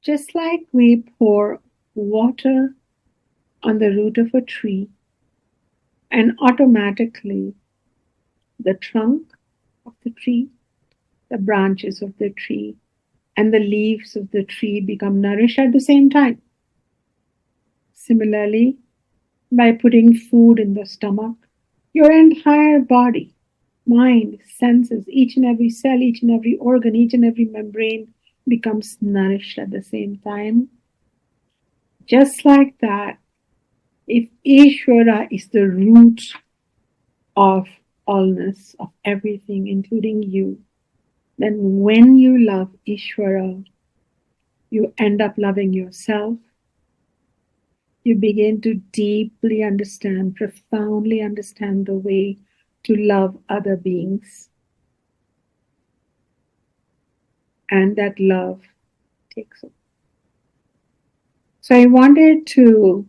Just like we pour water on the root of a tree, and automatically the trunk of the tree, the branches of the tree, and the leaves of the tree become nourished at the same time. Similarly, by putting food in the stomach, your entire body, mind, senses, each and every cell, each and every organ, each and every membrane becomes nourished at the same time. Just like that, if Ishwara is the root of allness, of everything, including you, then when you love Ishwara, you end up loving yourself. You begin to deeply understand, profoundly understand the way to love other beings. And that love takes over. So I wanted to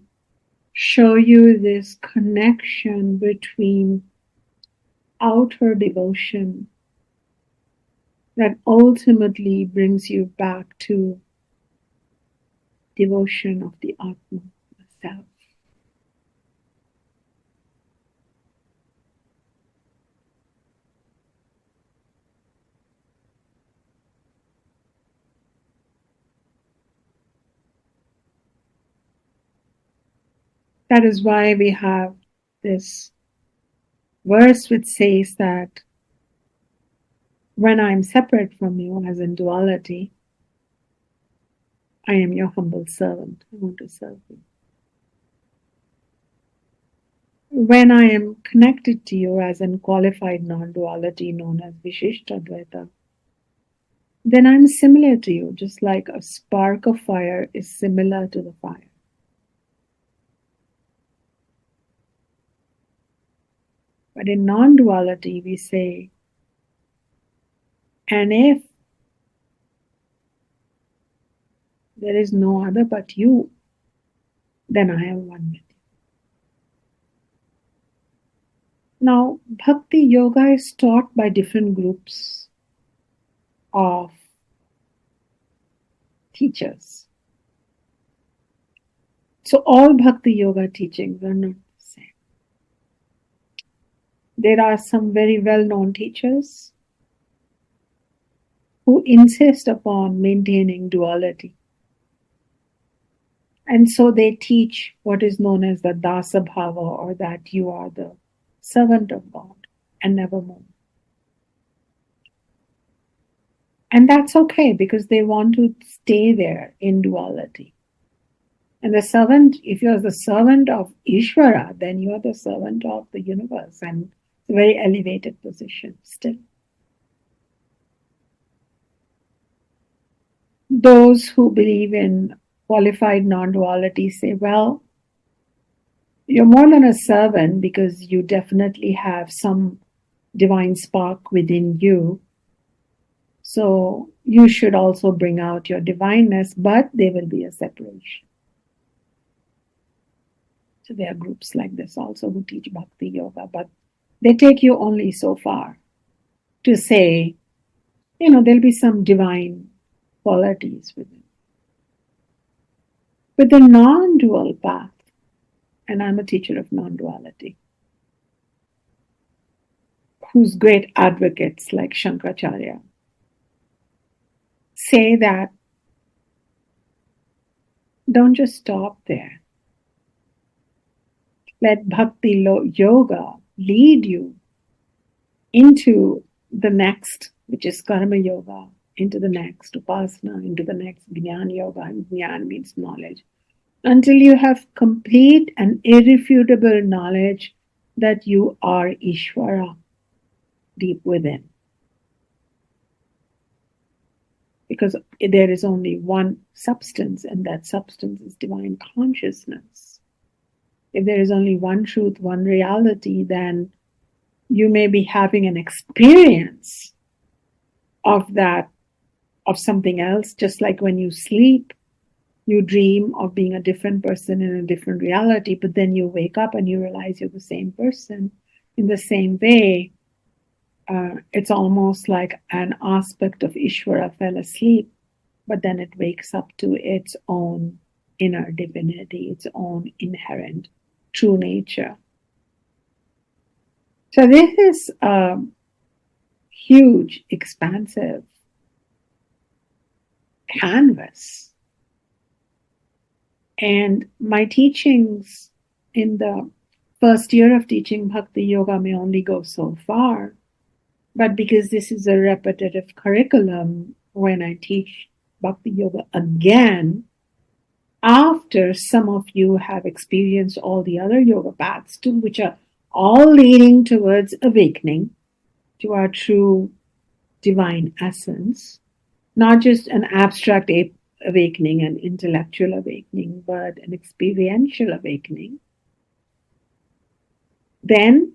show you this connection between outer devotion that ultimately brings you back to devotion of the Atma, the self. That is why we have this verse which says that when I am separate from you, as in duality, I am your humble servant. I want to serve you. When I am connected to you, as in qualified non-duality known as Vishishtadvaita, then I'm similar to you, just like a spark of fire is similar to the fire. But in non-duality, we say, and if there is no other but you, then I am one with you. Now, Bhakti Yoga is taught by different groups of teachers. So all Bhakti Yoga teachings are not the same. There are some very well-known teachers who insist upon maintaining duality. And so they teach what is known as the Dasa Bhava, or that you are the servant of God and never more. And that's okay because they want to stay there in duality. And the servant, if you're the servant of Ishwara, then you are the servant of the universe, and it's a very elevated position still. Those who believe in qualified non-duality say, well, you're more than a servant because you definitely have some divine spark within you. So you should also bring out your divineness, but there will be a separation. So there are groups like this also who teach Bhakti Yoga, but they take you only so far to say, there'll be some divine qualities within. With the non-dual path, and I'm a teacher of non-duality, whose great advocates like Shankaracharya say that don't just stop there. Let Bhakti Yoga lead you into the next, which is Karma Yoga, into the next Upasana, into the next Jnana Yoga, and Jnana means knowledge, until you have complete and irrefutable knowledge that you are Ishwara deep within. Because there is only one substance, and that substance is divine consciousness. If there is only one truth, one reality, then you may be having an experience of that, of something else, just like when you sleep, you dream of being a different person in a different reality, but then you wake up and you realize you're the same person. In the same way, it's almost like an aspect of Ishwara fell asleep but then it wakes up to its own inner divinity, its own inherent true nature. So this is a huge, expansive canvas. And my teachings in the first year of teaching Bhakti Yoga may only go so far. But because this is a repetitive curriculum, when I teach Bhakti Yoga again, after some of you have experienced all the other yoga paths too, which are all leading towards awakening to our true divine essence, not just an abstract awakening, an intellectual awakening, but an experiential awakening, then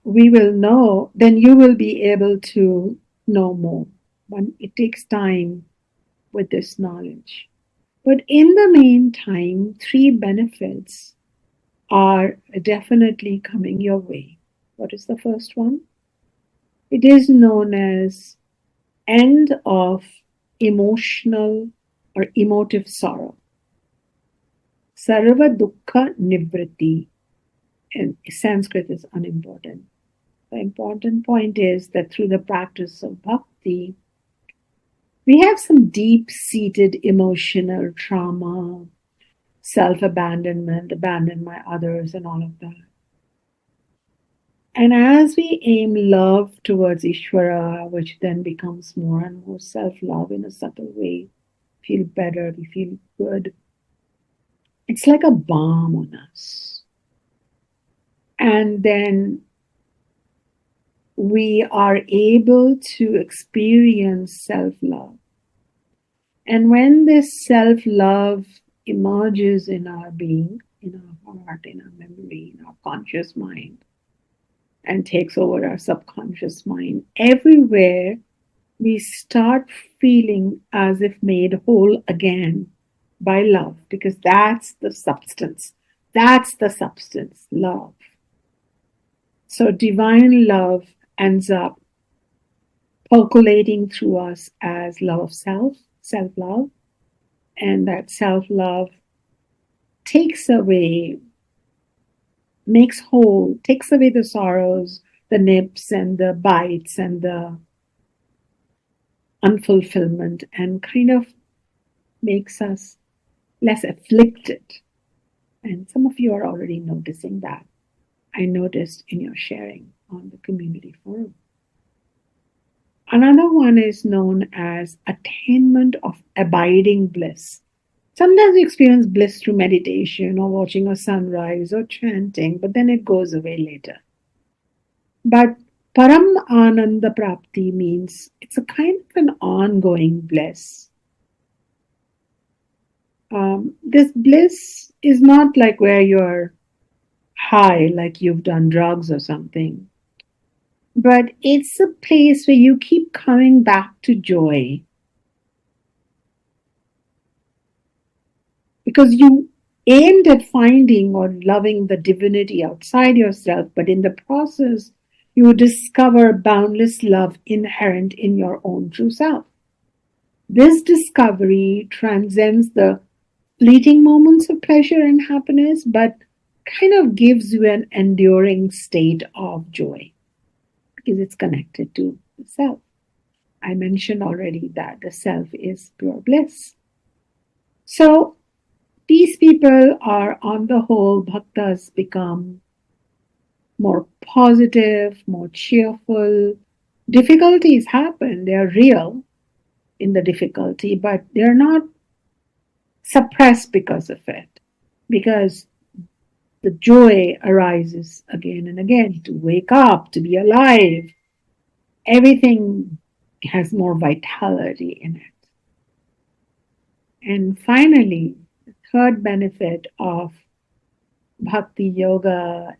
we will know, then you will be able to know more. But it takes time with this knowledge. But in the meantime, three benefits are definitely coming your way. What is the first one? It is known as end of emotional or emotive sorrow. Sarva Dukha Nivritti. In Sanskrit is unimportant. The important point is that through the practice of bhakti, we have some deep-seated emotional trauma, self-abandonment, abandon my others, and all of that. And as we aim love towards Ishwara, which then becomes more and more self-love in a subtle way, feel better, we feel good. It's like a balm on us. And then we are able to experience self-love. And when this self-love emerges in our being, in our heart, in our memory, in our conscious mind, and takes over our subconscious mind, everywhere we start feeling as if made whole again by love, because that's the substance. That's the substance, love. So divine love ends up percolating through us as love of self, self-love, and that self-love takes away, makes whole, takes away the sorrows, the nips and the bites and the unfulfillment, and kind of makes us less afflicted. And some of you are already noticing that. I noticed in your sharing on the community forum. Another one is known as attainment of abiding bliss. Sometimes we experience bliss through meditation or watching a sunrise or chanting, but then it goes away later. But Param Ananda Praapti means it's a kind of an ongoing bliss. This bliss is not like where you're high, like you've done drugs or something, but it's a place where you keep coming back to joy because you aimed at finding or loving the divinity outside yourself, but in the process, you discover boundless love inherent in your own true self. This discovery transcends the fleeting moments of pleasure and happiness, but kind of gives you an enduring state of joy because it's connected to the self. I mentioned already that the self is pure bliss. So these people are, on the whole, bhaktas become more positive, more cheerful. Difficulties happen, they're real in the difficulty, but they're not suppressed because of it, because the joy arises again and again to wake up, to be alive. Everything has more vitality in it. And finally, the third benefit of Bhakti Yoga,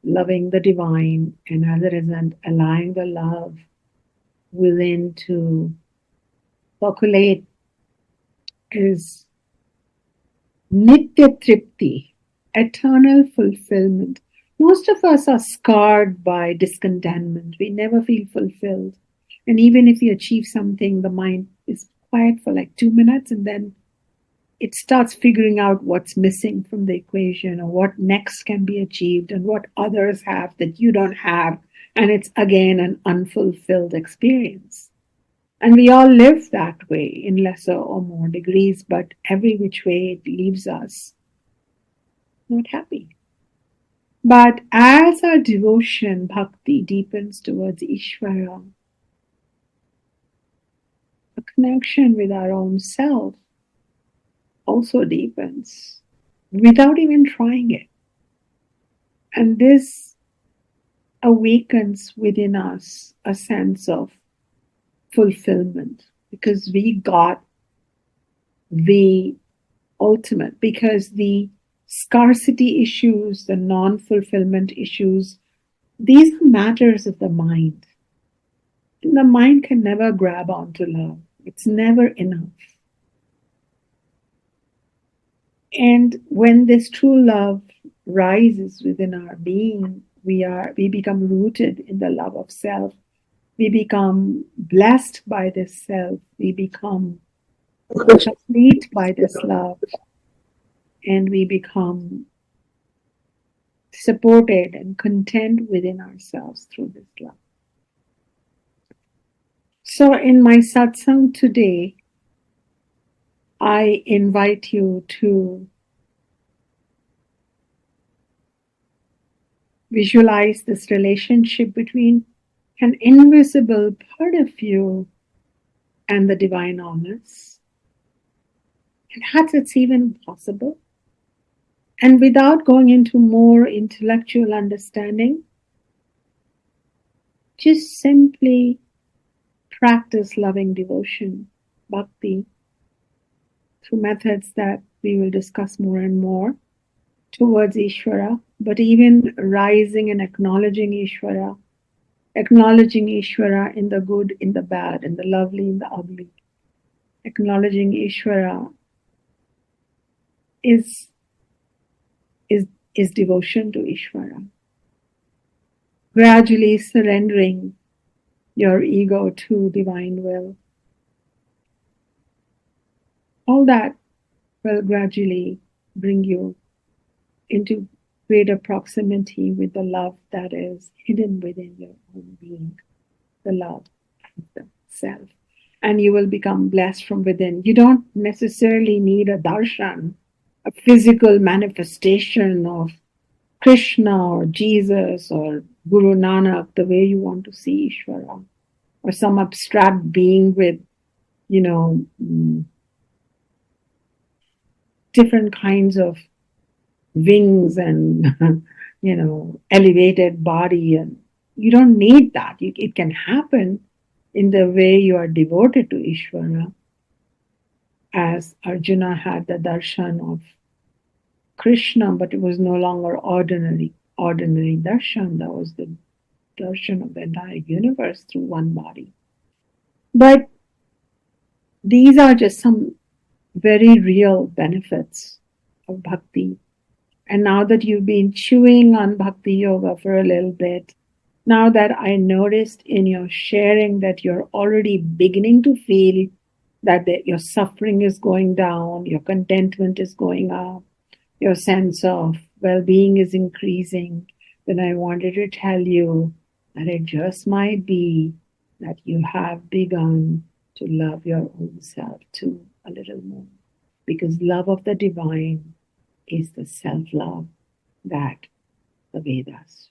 loving the divine, and as a result, allowing the love within to percolate, is Nitya Tripti, eternal fulfillment. Most of us are scarred by discontentment. We never feel fulfilled. And even if you achieve something, the mind is quiet for like 2 minutes and then it starts figuring out what's missing from the equation or what next can be achieved and what others have that you don't have. And it's again an unfulfilled experience. And we all live that way in lesser or more degrees, but every which way it leaves us not happy. But as our devotion, bhakti, deepens towards Ishwara, a connection with our own self also deepens without even trying it. And this awakens within us a sense of fulfillment because we got the ultimate, because the scarcity issues, the non fulfillment issues, these are matters of the mind. And the mind can never grab onto love, it's never enough. And when this true love rises within our being, we become rooted in the love of self. We become blessed by this self. We become complete by this love. And we become supported and content within ourselves through this love. So, in my satsang today, I invite you to visualize this relationship between an invisible part of you and the divine honest. And that it's even possible. And without going into more intellectual understanding, just simply practice loving devotion, bhakti, through methods that we will discuss more and more towards Ishwara, but even rising and acknowledging Ishwara in the good, in the bad, in the lovely, in the ugly. Acknowledging Ishwara is, is devotion to Ishwara. Gradually surrendering your ego to divine will. All that will gradually bring you into greater proximity with the love that is hidden within your own being, the love of the self. And you will become blessed from within. You don't necessarily need a darshan, a physical manifestation of Krishna or Jesus or Guru Nanak, the way you want to see Ishwara, or some abstract being with, you know, different kinds of wings and, elevated body. And you don't need that. It can happen in the way you are devoted to Ishwara, as Arjuna had the darshan of Krishna, but it was no longer ordinary darshan. That was the darshan of the entire universe through one body. But these are just some very real benefits of bhakti. And now that you've been chewing on Bhakti Yoga for a little bit, now that I noticed in your sharing that you're already beginning to feel that your suffering is going down, your contentment is going up, your sense of well-being is increasing, then I wanted to tell you that it just might be that you have begun to love your own self too a little more. Because love of the divine is the self-love that the Vedas